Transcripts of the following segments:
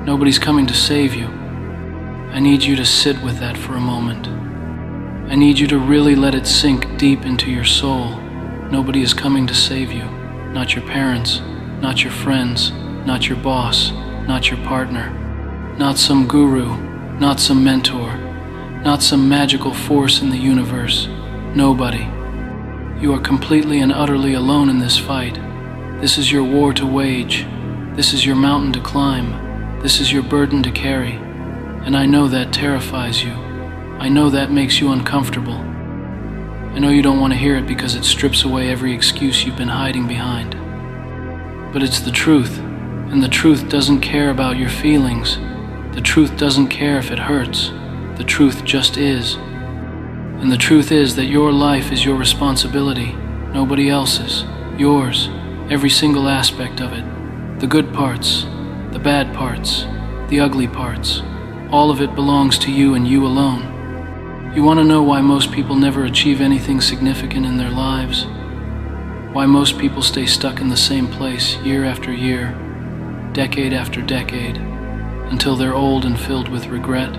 Nobody's coming to save you. I need you to sit with that for a moment. I need you to really let it sink deep into your soul. Nobody is coming to save you. Not your parents, not your friends, not your boss, not your partner, not some guru, not some mentor, not some magical force in the universe. Nobody. You are completely and utterly alone in this fight. This is your war to wage. This is your mountain to climb. This is your burden to carry. And I know that terrifies you. I know that makes you uncomfortable. I know you don't want to hear it because it strips away every excuse you've been hiding behind. But it's the truth, and the truth doesn't care about your feelings. The truth doesn't care if it hurts. The truth just is. And the truth is that your life is your responsibility, nobody else's, yours, every single aspect of it. The good parts, the bad parts, the ugly parts, all of it belongs to you and you alone. You want to know why most people never achieve anything significant in their lives? Why most people stay stuck in the same place year after year, decade after decade, until they're old and filled with regret?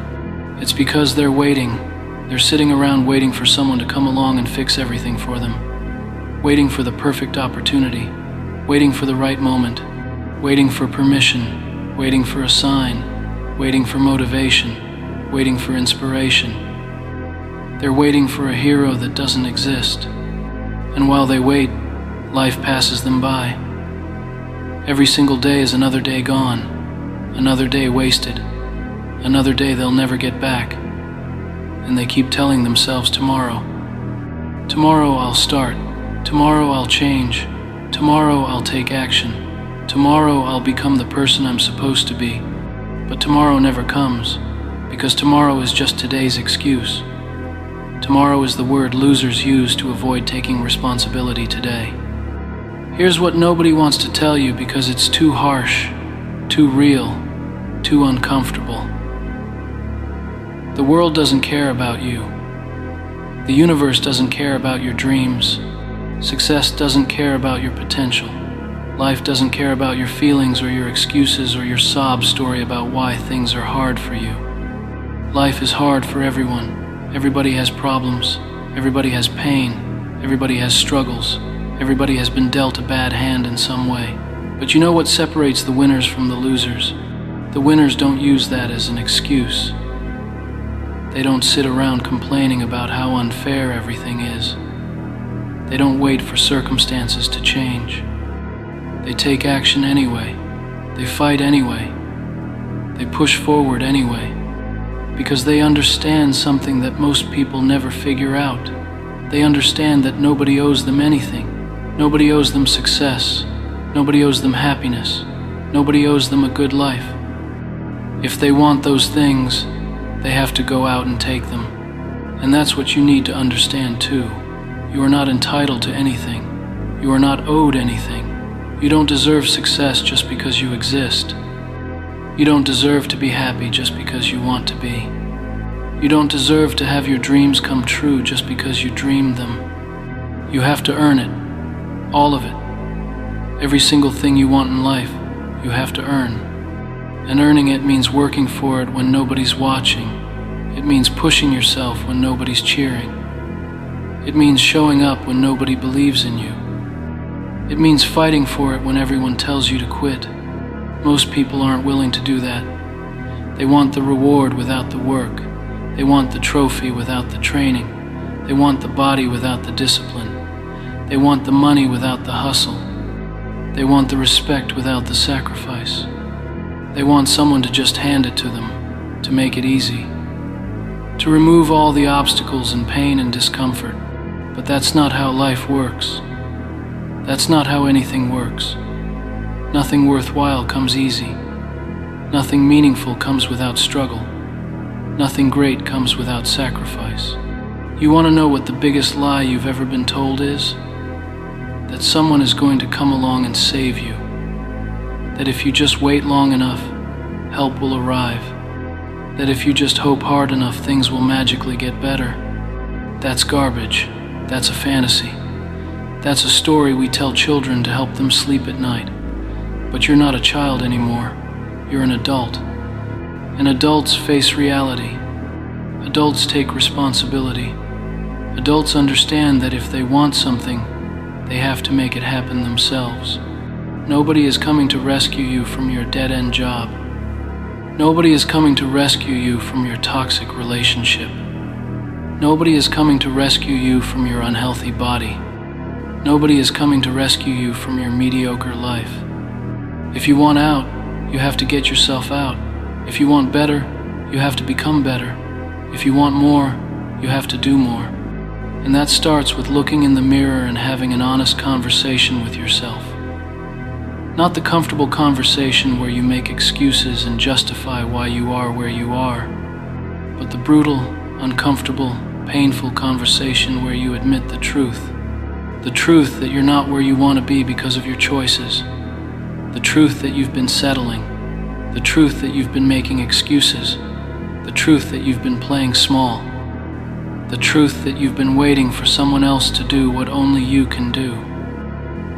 It's because they're waiting. They're sitting around waiting for someone to come along and fix everything for them. Waiting for the perfect opportunity. Waiting for the right moment. Waiting for permission. Waiting for a sign. Waiting for motivation. Waiting for inspiration. They're waiting for a hero that doesn't exist. And while they wait, life passes them by. Every single day is another day gone. Another day wasted. Another day they'll never get back. And they keep telling themselves tomorrow. Tomorrow I'll start. Tomorrow I'll change. Tomorrow I'll take action. Tomorrow I'll become the person I'm supposed to be. But tomorrow never comes, because tomorrow is just today's excuse. Tomorrow is the word losers use to avoid taking responsibility today. Here's what nobody wants to tell you because it's too harsh, too real, too uncomfortable. The world doesn't care about you. The universe doesn't care about your dreams. Success doesn't care about your potential. Life doesn't care about your feelings or your excuses or your sob story about why things are hard for you. Life is hard for everyone. Everybody has problems. Everybody has pain. Everybody has struggles. Everybody has been dealt a bad hand in some way. But you know what separates the winners from the losers? The winners don't use that as an excuse. They don't sit around complaining about how unfair everything is. They don't wait for circumstances to change. They take action anyway. They fight anyway. They push forward anyway. Because they understand something that most people never figure out. They understand that nobody owes them anything. Nobody owes them success. Nobody owes them happiness. Nobody owes them a good life. If they want those things, they have to go out and take them. And that's what you need to understand too. You are not entitled to anything. You are not owed anything. You don't deserve success just because you exist. You don't deserve to be happy just because you want to be. You don't deserve to have your dreams come true just because you dreamed them. You have to earn it. All of it. Every single thing you want in life, you have to earn. And earning it means working for it when nobody's watching. It means pushing yourself when nobody's cheering. It means showing up when nobody believes in you. It means fighting for it when everyone tells you to quit. Most people aren't willing to do that. They want the reward without the work. They want the trophy without the training. They want the body without the discipline. They want the money without the hustle. They want the respect without the sacrifice. They want someone to just hand it to them, to make it easy, to remove all the obstacles and pain and discomfort. But that's not how life works. That's not how anything works. Nothing worthwhile comes easy. Nothing meaningful comes without struggle. Nothing great comes without sacrifice. You want to know what the biggest lie you've ever been told is? That someone is going to come along and save you. That if you just wait long enough, help will arrive. That if you just hope hard enough, things will magically get better. That's garbage. That's a fantasy. That's a story we tell children to help them sleep at night. But you're not a child anymore. You're an adult. And adults face reality. Adults take responsibility. Adults understand that if they want something, they have to make it happen themselves. Nobody is coming to rescue you from your dead-end job. Nobody is coming to rescue you from your toxic relationship. Nobody is coming to rescue you from your unhealthy body. Nobody is coming to rescue you from your mediocre life. If you want out, you have to get yourself out. If you want better, you have to become better. If you want more, you have to do more. And that starts with looking in the mirror and having an honest conversation with yourself. Not the comfortable conversation where you make excuses and justify why you are where you are, but the brutal, uncomfortable, painful conversation where you admit the truth. The truth that you're not where you want to be because of your choices. The truth that you've been settling. The truth that you've been making excuses. The truth that you've been playing small. The truth that you've been waiting for someone else to do what only you can do.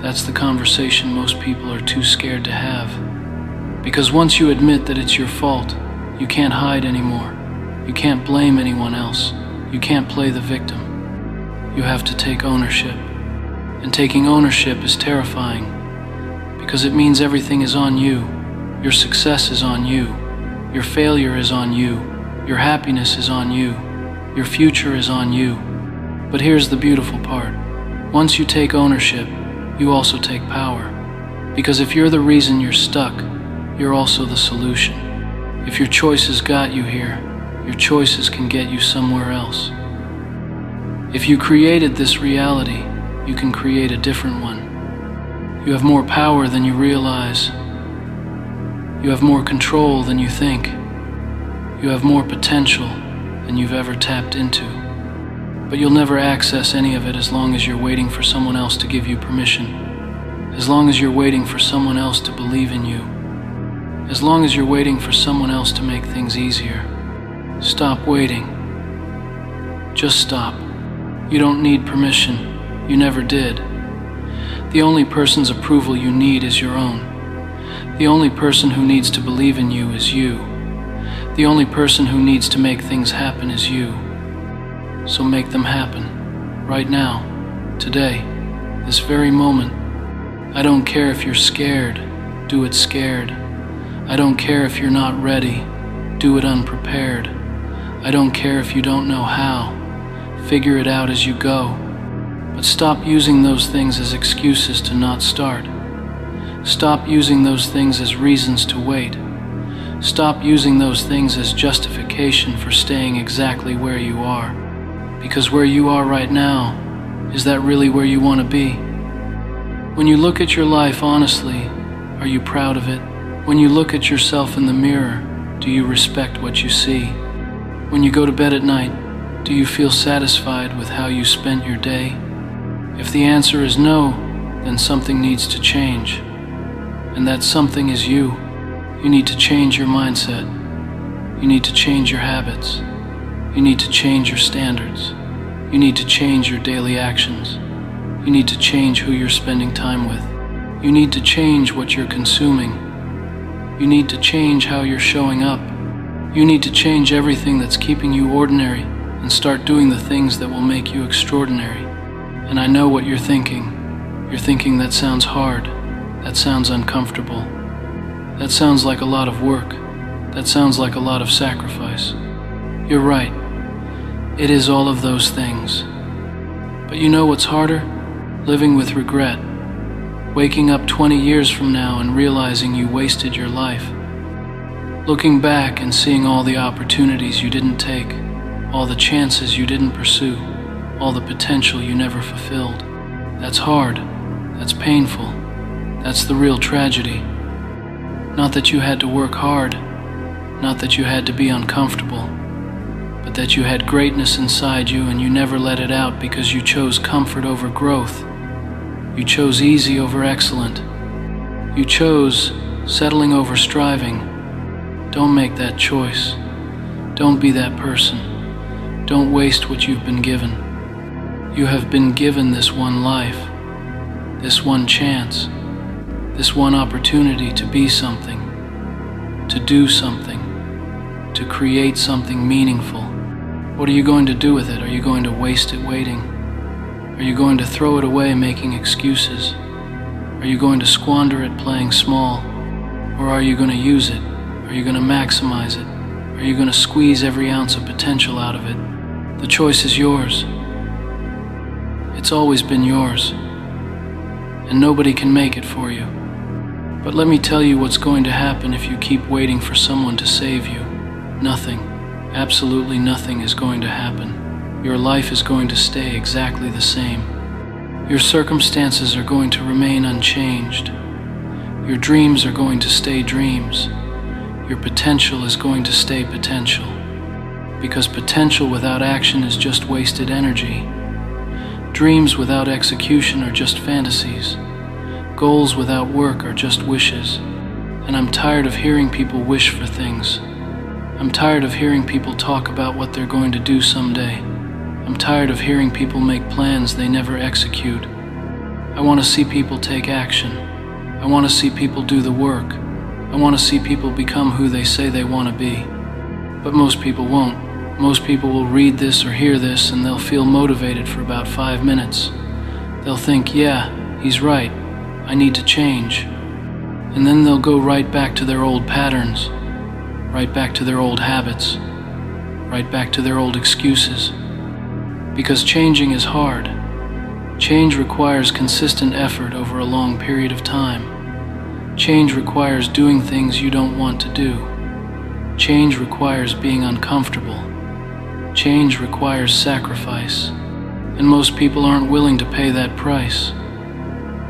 That's the conversation most people are too scared to have. Because once you admit that it's your fault, you can't hide anymore. You can't blame anyone else. You can't play the victim. You have to take ownership. And taking ownership is terrifying, because it means everything is on you. Your success is on you. Your failure is on you. Your happiness is on you. Your future is on you. But here's the beautiful part. Once you take ownership, you also take power. Because if you're the reason you're stuck, you're also the solution. If your choices got you here, your choices can get you somewhere else. If you created this reality, you can create a different one. You have more power than you realize. You have more control than you think. You have more potential than you've ever tapped into. But you'll never access any of it as long as you're waiting for someone else to give you permission. As long as you're waiting for someone else to believe in you. As long as you're waiting for someone else to make things easier. Stop waiting. Just stop. You don't need permission. You never did. The only person's approval you need is your own. The only person who needs to believe in you is you. The only person who needs to make things happen is you. So make them happen. Right now. Today. This very moment. I don't care if you're scared. Do it scared. I don't care if you're not ready. Do it unprepared. I don't care if you don't know how. Figure it out as you go. But stop using those things as excuses to not start. Stop using those things as reasons to wait. Stop using those things as justification for staying exactly where you are. Because where you are right now, is that really where you want to be? When you look at your life honestly, are you proud of it? When you look at yourself in the mirror, do you respect what you see? When you go to bed at night, do you feel satisfied with how you spent your day? If the answer is no, then something needs to change. And that something is you. You need to change your mindset. You need to change your habits. You need to change your standards. You need to change your daily actions. You need to change who you're spending time with. You need to change what you're consuming. You need to change how you're showing up. You need to change everything that's keeping you ordinary and start doing the things that will make you extraordinary. And I know what you're thinking. You're thinking that sounds hard. That sounds uncomfortable. That sounds like a lot of work. That sounds like a lot of sacrifice. You're right. It is all of those things. But you know what's harder? Living with regret. Waking up 20 years from now and realizing you wasted your life. Looking back and seeing all the opportunities you didn't take, all the chances you didn't pursue, all the potential you never fulfilled. That's hard. That's painful. That's the real tragedy. Not that you had to work hard, not that you had to be uncomfortable, but that you had greatness inside you and you never let it out because you chose comfort over growth. You chose easy over excellent. You chose settling over striving. Don't make that choice. Don't be that person. Don't waste what you've been given. You have been given this one life, this one chance, this one opportunity to be something, to do something, to create something meaningful. What are you going to do with it? Are you going to waste it waiting? Are you going to throw it away making excuses? Are you going to squander it playing small? Or are you going to use it? Are you going to maximize it? Are you going to squeeze every ounce of potential out of it? The choice is yours. It's always been yours. And nobody can make it for you. But let me tell you what's going to happen if you keep waiting for someone to save you. Nothing, absolutely nothing is going to happen. Your life is going to stay exactly the same. Your circumstances are going to remain unchanged. Your dreams are going to stay dreams. Your potential is going to stay potential. Because potential without action is just wasted energy. Dreams without execution are just fantasies. Goals without work are just wishes. And I'm tired of hearing people wish for things. I'm tired of hearing people talk about what they're going to do someday. I'm tired of hearing people make plans they never execute. I want to see people take action. I want to see people do the work. I want to see people become who they say they want to be. But most people won't. Most people will read this or hear this and they'll feel motivated for about 5 minutes. They'll think, yeah, he's right. I need to change. And then they'll go right back to their old patterns, right back to their old habits, right back to their old excuses. Because changing is hard. Change requires consistent effort over a long period of time. Change requires doing things you don't want to do. Change requires being uncomfortable. Change requires sacrifice. And most people aren't willing to pay that price.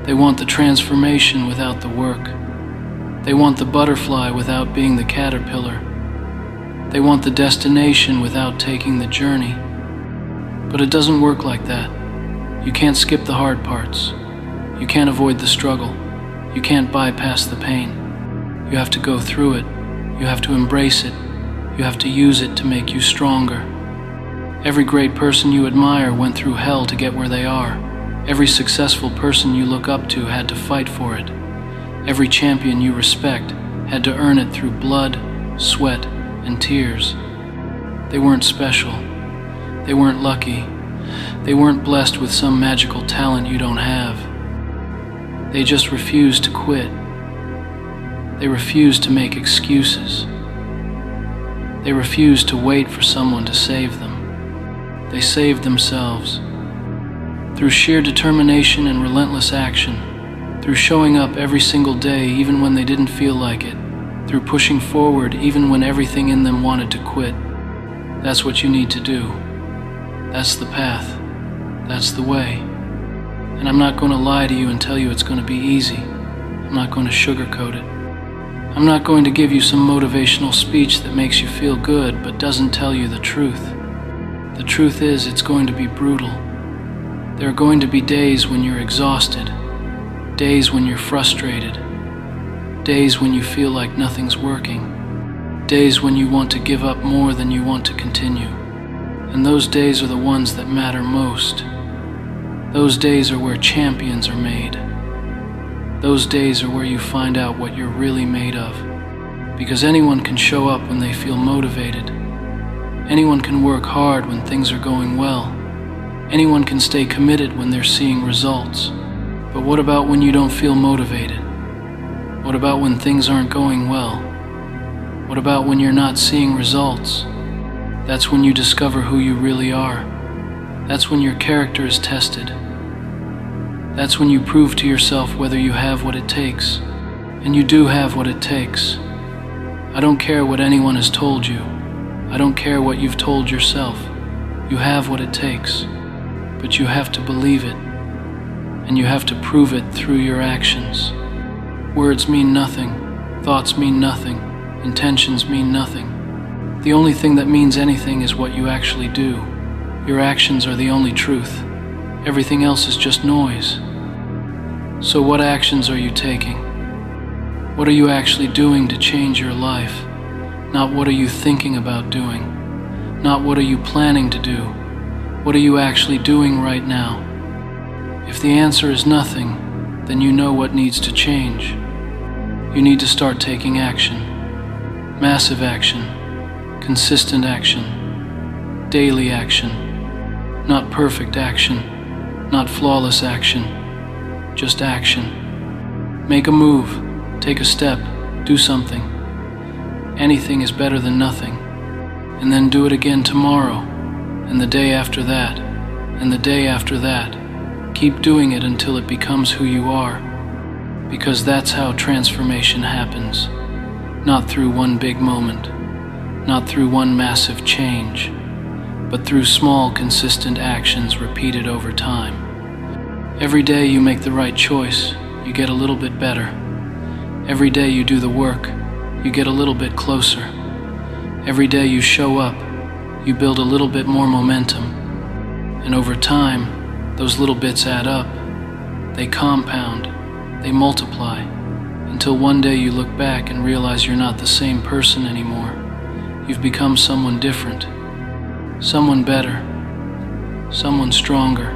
They want the transformation without the work. They want the butterfly without being the caterpillar. They want the destination without taking the journey. But it doesn't work like that. You can't skip the hard parts. You can't avoid the struggle. You can't bypass the pain. You have to go through it. You have to embrace it. You have to use it to make you stronger. Every great person you admire went through hell to get where they are. Every successful person you look up to had to fight for it. Every champion you respect had to earn it through blood, sweat, and tears. They weren't special. They weren't lucky. They weren't blessed with some magical talent you don't have. They just refused to quit. They refused to make excuses. They refused to wait for someone to save them. They saved themselves. Through sheer determination and relentless action, through showing up every single day even when they didn't feel like it, through pushing forward even when everything in them wanted to quit. That's what you need to do. That's the path. That's the way. And I'm not going to lie to you and tell you it's going to be easy. I'm not going to sugarcoat it. I'm not going to give you some motivational speech that makes you feel good but doesn't tell you the truth. The truth is, it's going to be brutal. There are going to be days when you're exhausted, days when you're frustrated, days when you feel like nothing's working, days when you want to give up more than you want to continue. And those days are the ones that matter most. Those days are where champions are made. Those days are where you find out what you're really made of. Because anyone can show up when they feel motivated. Anyone can work hard when things are going well. Anyone can stay committed when they're seeing results. But what about when you don't feel motivated? What about when things aren't going well? What about when you're not seeing results? That's when you discover who you really are. That's when your character is tested. That's when you prove to yourself whether you have what it takes. And you do have what it takes. I don't care what anyone has told you. I don't care what you've told yourself. You have what it takes. But you have to believe it. And you have to prove it through your actions. Words mean nothing. Thoughts mean nothing. Intentions mean nothing. The only thing that means anything is what you actually do. Your actions are the only truth. Everything else is just noise. So what actions are you taking? What are you actually doing to change your life? Not what are you thinking about doing? Not what are you planning to do? What are you actually doing right now? If the answer is nothing, then you know what needs to change. You need to start taking action. Massive action. Consistent action. Daily action. Not perfect action. Not flawless action. Just action. Make a move. Take a step. Do something. Anything is better than nothing. And then do it again tomorrow, and the day after that, and the day after that. Keep doing it until it becomes who you are, because that's how transformation happens. Not through one big moment, not through one massive change, but through small, consistent actions repeated over time. Every day you make the right choice, you get a little bit better. Every day you do the work, you get a little bit closer. Every day you show up, you build a little bit more momentum. And over time, those little bits add up. They compound, they multiply, until one day you look back and realize you're not the same person anymore. You've become someone different, someone better, someone stronger.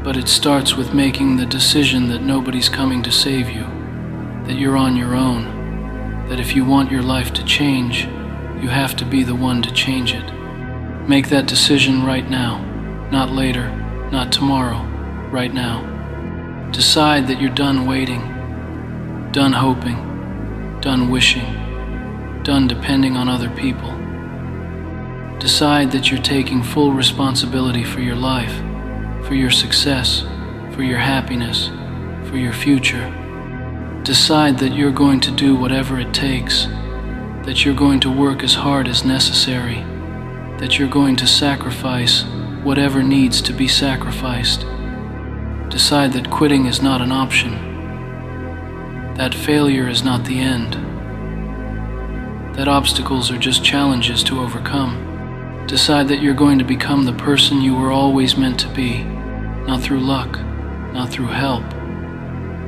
But it starts with making the decision that nobody's coming to save you, that you're on your own, that if you want your life to change, you have to be the one to change it. Make that decision right now, not later, not tomorrow, right now. Decide that you're done waiting, done hoping, done wishing, done depending on other people. Decide that you're taking full responsibility for your life, for your success, for your happiness, for your future. Decide that you're going to do whatever it takes, that you're going to work as hard as necessary, that you're going to sacrifice whatever needs to be sacrificed. Decide that quitting is not an option, that failure is not the end, that obstacles are just challenges to overcome. Decide that you're going to become the person you were always meant to be, not through luck, not through help,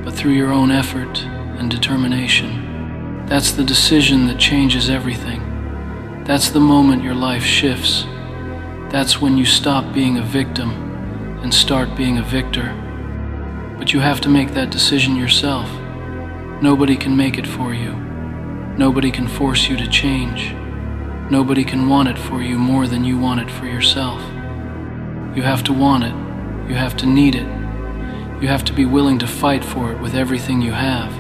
but through your own effort and determination. That's the decision that changes everything. That's the moment your life shifts. That's when you stop being a victim and start being a victor. But you have to make that decision yourself. Nobody can make it for you. Nobody can force you to change. Nobody can want it for you more than you want it for yourself. You have to want it. You have to need it. You have to be willing to fight for it with everything you have.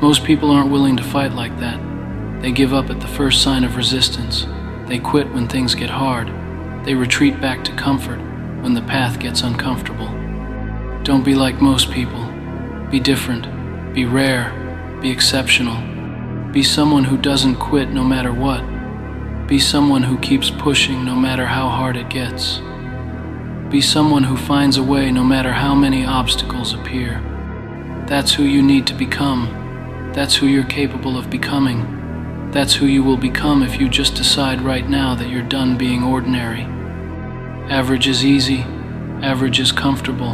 Most people aren't willing to fight like that. They give up at the first sign of resistance. They quit when things get hard. They retreat back to comfort when the path gets uncomfortable. Don't be like most people. Be different. Be rare. Be exceptional. Be someone who doesn't quit no matter what. Be someone who keeps pushing no matter how hard it gets. Be someone who finds a way no matter how many obstacles appear. That's who you need to become. That's who you're capable of becoming. That's who you will become if you just decide right now that you're done being ordinary. Average is easy. Average is comfortable.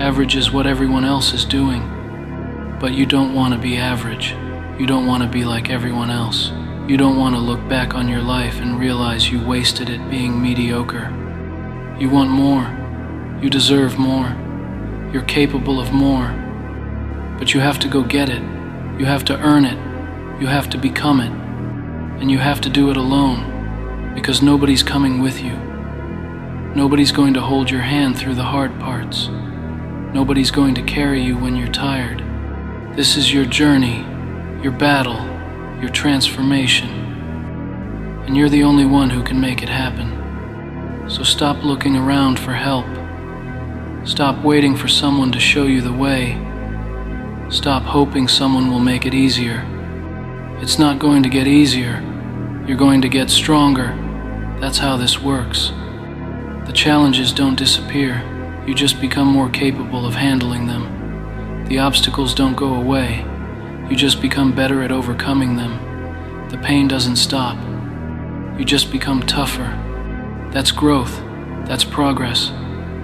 Average is what everyone else is doing. But you don't want to be average. You don't want to be like everyone else. You don't want to look back on your life and realize you wasted it being mediocre. You want more. You deserve more. You're capable of more. But you have to go get it. You have to earn it. You have to become it. And you have to do it alone, because nobody's coming with you. Nobody's going to hold your hand through the hard parts. Nobody's going to carry you when you're tired. This is your journey, your battle, your transformation. And you're the only one who can make it happen. So stop looking around for help. Stop waiting for someone to show you the way. Stop hoping someone will make it easier. It's not going to get easier. You're going to get stronger. That's how this works. The challenges don't disappear. You just become more capable of handling them. The obstacles don't go away. You just become better at overcoming them. The pain doesn't stop. You just become tougher. That's growth. That's progress.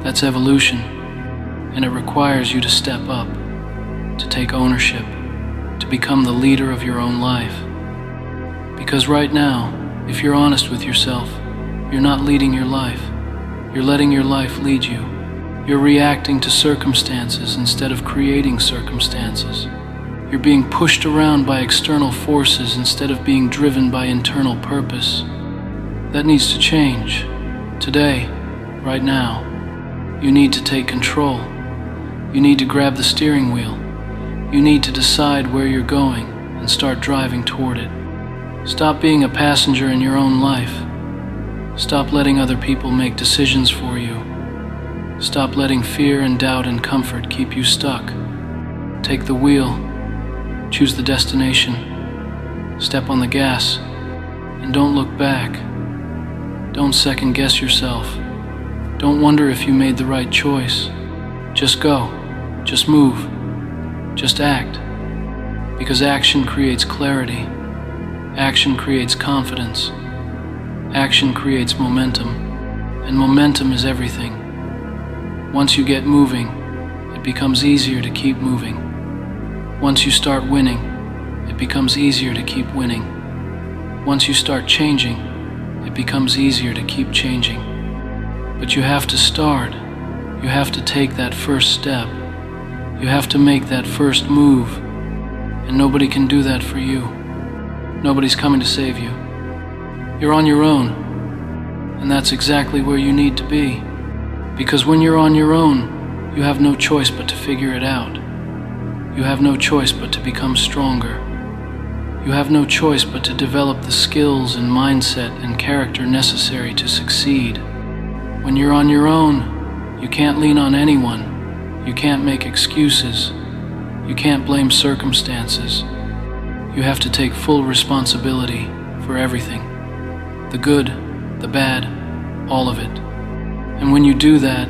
That's evolution. And it requires you to step up, to take ownership, to become the leader of your own life. Because right now, if you're honest with yourself, you're not leading your life. You're letting your life lead you. You're reacting to circumstances instead of creating circumstances. You're being pushed around by external forces instead of being driven by internal purpose. That needs to change. Today, right now. You need to take control. You need to grab the steering wheel. You need to decide where you're going and start driving toward it. Stop being a passenger in your own life. Stop letting other people make decisions for you. Stop letting fear and doubt and comfort keep you stuck. Take the wheel. Choose the destination. Step on the gas. And don't look back. Don't second guess yourself. Don't wonder if you made the right choice. Just go. Just move. Just act. Because action creates clarity. Action creates confidence. Action creates momentum. And momentum is everything. Once you get moving, it becomes easier to keep moving. Once you start winning, it becomes easier to keep winning. Once you start changing, it becomes easier to keep changing. But you have to start. You have to take that first step. You have to make that first move. And nobody can do that for you. Nobody's coming to save you. You're on your own. And that's exactly where you need to be. Because when you're on your own, you have no choice but to figure it out. You have no choice but to become stronger. You have no choice but to develop the skills and mindset and character necessary to succeed. When you're on your own, you can't lean on anyone. You can't make excuses. You can't blame circumstances. You have to take full responsibility for everything. The good, the bad, all of it. And when you do that,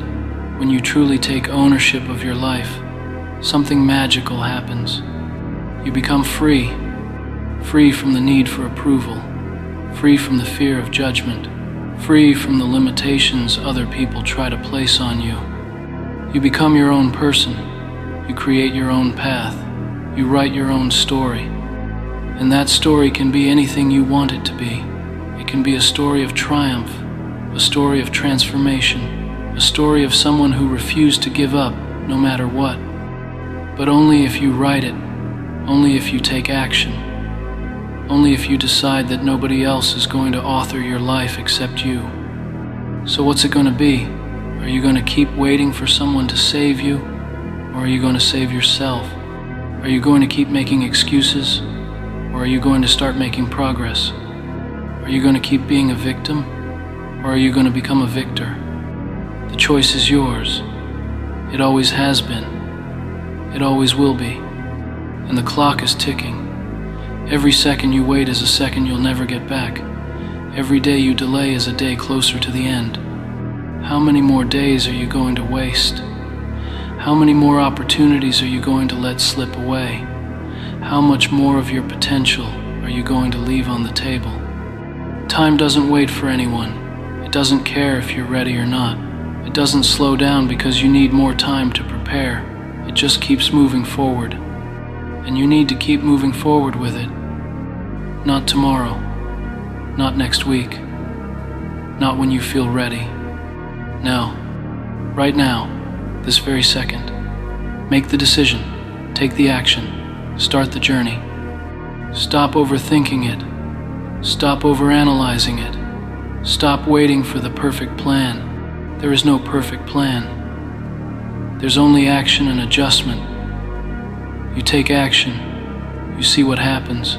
when you truly take ownership of your life, something magical happens. You become free. Free from the need for approval. Free from the fear of judgment. Free from the limitations other people try to place on you. You become your own person. You create your own path. You write your own story. And that story can be anything you want it to be. It can be a story of triumph, a story of transformation, a story of someone who refused to give up no matter what. But only if you write it, only if you take action, only if you decide that nobody else is going to author your life except you. So what's it going to be? Are you going to keep waiting for someone to save you? Or are you going to save yourself? Are you going to keep making excuses? Or are you going to start making progress? Are you going to keep being a victim? Or are you going to become a victor? The choice is yours. It always has been. It always will be. And the clock is ticking. Every second you wait is a second you'll never get back. Every day you delay is a day closer to the end. How many more days are you going to waste? How many more opportunities are you going to let slip away? How much more of your potential are you going to leave on the table? Time doesn't wait for anyone. It doesn't care if you're ready or not. It doesn't slow down because you need more time to prepare. It just keeps moving forward. And you need to keep moving forward with it. Not tomorrow. Not next week. Not when you feel ready. No. Right now. This very second. Make the decision. Take the action. Start the journey. Stop overthinking it. Stop overanalyzing it. Stop waiting for the perfect plan. There is no perfect plan. There's only action and adjustment. You take action. You see what happens.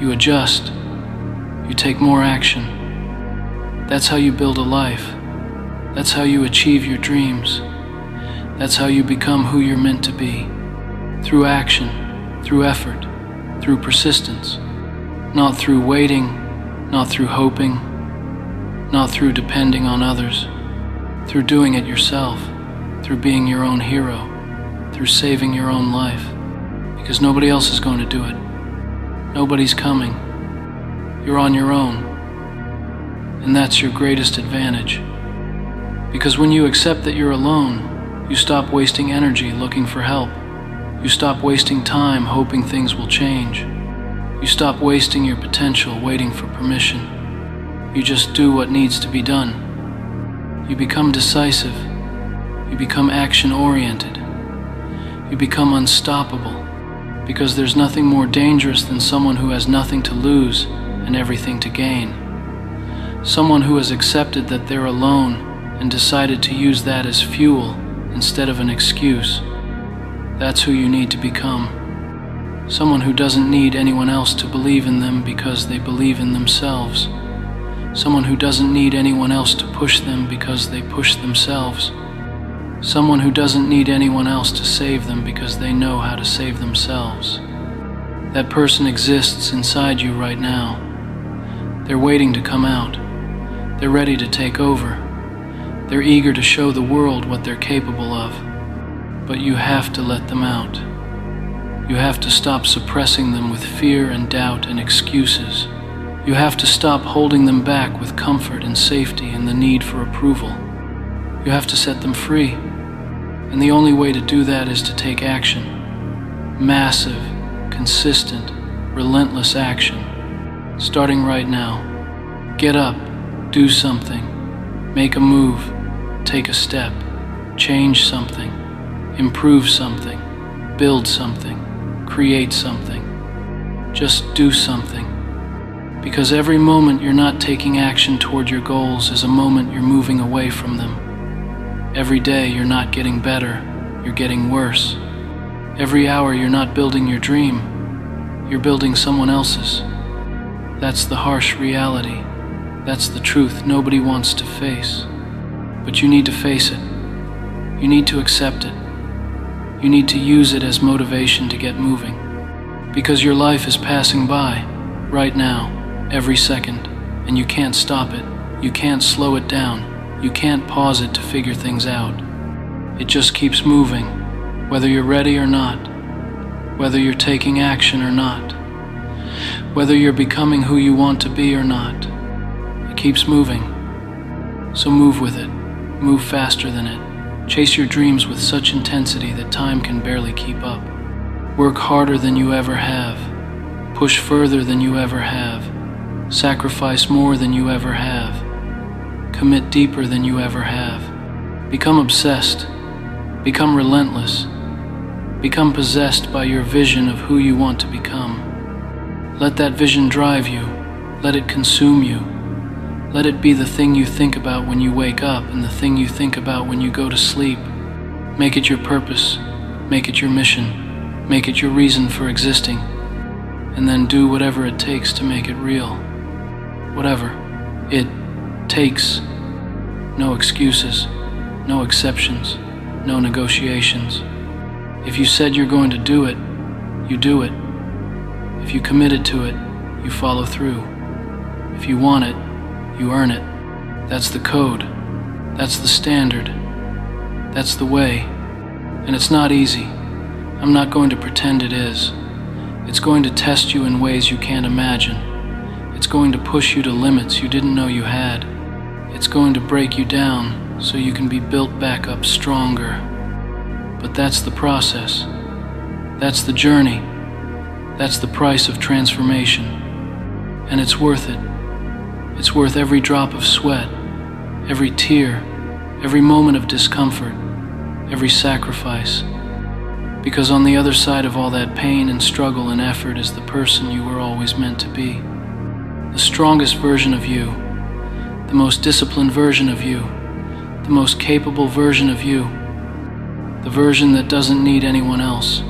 You adjust. You take more action. That's how you build a life. That's how you achieve your dreams. That's how you become who you're meant to be. Through action, through effort, through persistence. Not through waiting, not through hoping, not through depending on others. Through doing it yourself, through being your own hero, through saving your own life. Because nobody else is going to do it. Nobody's coming. You're on your own. And that's your greatest advantage. Because when you accept that you're alone, you stop wasting energy looking for help. You stop wasting time hoping things will change. You stop wasting your potential waiting for permission. You just do what needs to be done. You become decisive. You become action-oriented. You become unstoppable. Because there's nothing more dangerous than someone who has nothing to lose and everything to gain. Someone who has accepted that they're alone and decided to use that as fuel instead of an excuse. That's who you need to become. Someone who doesn't need anyone else to believe in them because they believe in themselves. Someone who doesn't need anyone else to push them because they push themselves. Someone who doesn't need anyone else to save them because they know how to save themselves. That person exists inside you right now. They're waiting to come out. They're ready to take over. They're eager to show the world what they're capable of. But you have to let them out. You have to stop suppressing them with fear and doubt and excuses. You have to stop holding them back with comfort and safety and the need for approval. You have to set them free. And the only way to do that is to take action. Massive, consistent, relentless action. Starting right now. Get up, do something, make a move, take a step, change something, improve something, build something, create something. Just do something. Because every moment you're not taking action toward your goals is a moment you're moving away from them. Every day you're not getting better, you're getting worse. Every hour you're not building your dream, you're building someone else's. That's the harsh reality. That's the truth nobody wants to face. But you need to face it. You need to accept it. You need to use it as motivation to get moving. Because your life is passing by, right now, every second, and you can't stop it. You can't slow it down. You can't pause it to figure things out. It just keeps moving, whether you're ready or not, whether you're taking action or not, whether you're becoming who you want to be or not. It keeps moving. So move with it. Move faster than it. Chase your dreams with such intensity that time can barely keep up. Work harder than you ever have. Push further than you ever have. Sacrifice more than you ever have. Commit deeper than you ever have. Become obsessed. Become relentless. Become possessed by your vision of who you want to become. Let that vision drive you. Let it consume you. Let it be the thing you think about when you wake up and the thing you think about when you go to sleep. Make it your purpose. Make it your mission. Make it your reason for existing. And then do whatever it takes to make it real. Whatever it takes. No excuses. No exceptions. No negotiations. If you said you're going to do it, you do it. If you committed to it, you follow through. If you want it, you earn it. That's the code. That's the standard. That's the way. And it's not easy. I'm not going to pretend it is. It's going to test you in ways you can't imagine. It's going to push you to limits you didn't know you had. It's going to break you down so you can be built back up stronger. But that's the process. That's the journey. That's the price of transformation. And it's worth it. It's worth every drop of sweat, every tear, every moment of discomfort, every sacrifice. Because on the other side of all that pain and struggle and effort is the person you were always meant to be. The strongest version of you, the most disciplined version of you, the most capable version of you, the version that doesn't need anyone else,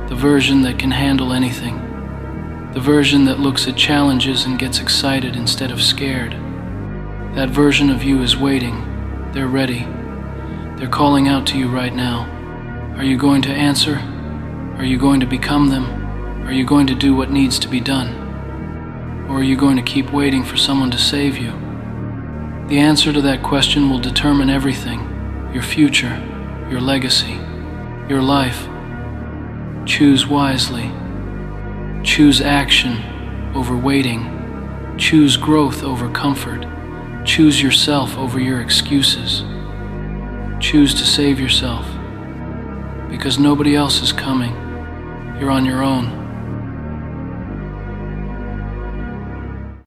the version that can handle anything, the version that looks at challenges and gets excited instead of scared. That version of you is waiting. They're ready. They're calling out to you right now. Are you going to answer? Are you going to become them? Are you going to do what needs to be done? Or are you going to keep waiting for someone to save you? The answer to that question will determine everything. Your future, your legacy, your life. Choose wisely. Choose action over waiting. Choose growth over comfort. Choose yourself over your excuses. Choose to save yourself. Because nobody else is coming. You're on your own.